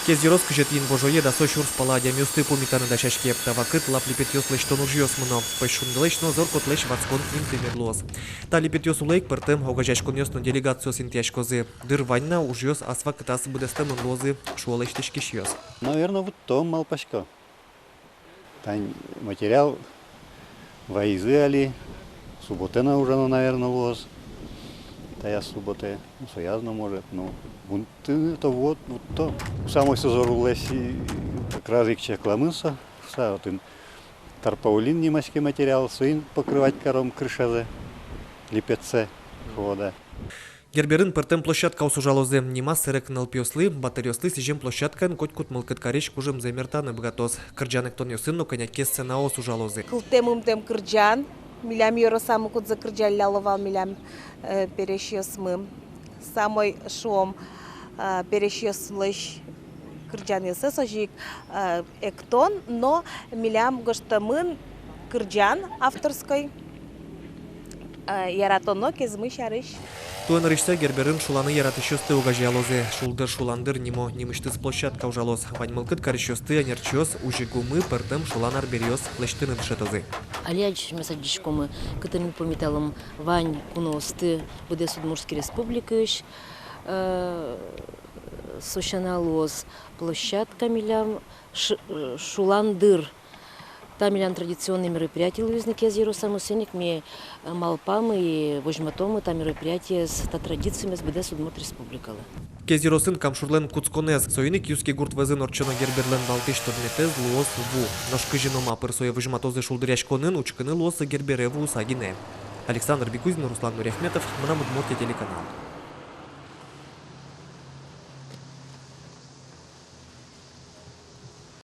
Кездерос кыжет ин божое да сочур спаладя мюсты пумитаны да чашке тавакыт лап липет ёслыч тонур жёс муно. Пэшшундылыч но зор котлыч вацкон ин примерлос. Та липет ёсулейк пыртым огажачкон ёсну делегацию синтяшкозы. Дыр ванна уж ёс асфа кытасы будестем лозы шуалыч тышкиш ёс. Наверное, вот то малпашко. Там материал вайзы али, субботена уже, наверное, лоз. Та я субботе, ну, соязно может, ну, то вот то. Самой созору лесі, якраз як чекламинса, все, один тарпаулін німецький матеріал, своїм покривати каром кришазе, ліпеце, вода. Герберин пыртым площадка усужалозе нима сырык налпиослы, батареослы сижем площадкан котькут мылкыткарич кужым замертаны бгатос. Кырджанык тон ёсынну коняке сцена усужалозе. Кылтемым тем кырджан, милям йоросамы кут за кырджан ляловал милям перешьёсмым. Самой шом перешьёслыш кырджан ясы сожик эктон, но милям гоштамын кырджан авторской яратоно кезмы шарыш. Туэн рышса герберин шуланы яратышёсты угажалозе. Шулдыр шуландыр нимо нимыштыз площадка ужалоз. Вань мылкыт карышёсты анерчёс ужигумы пыртым шуланар берёс плештыны дышетозе. Алияч месаджишкомы кытын помиталым вань куносты буде Судмурский республикыш. Сощаналоз площадка милям шуландыр. Там милям традиционные мероприятия луизны кезеру самосенник ми малпамы и вожматомы там мероприятия с традициями с буде Судмурт республикалы. Кезеросын камшурлен куцконез союник юски гурт везын орчоно герберлен балтыш турнете злуос ву. Ношкы жинома пырсоя выжматозы шулдыряшконын учкыны лосы гербереву сагине. Александр Бекузин, Руслан Нуряхметов, Мрамудмоте телеканал.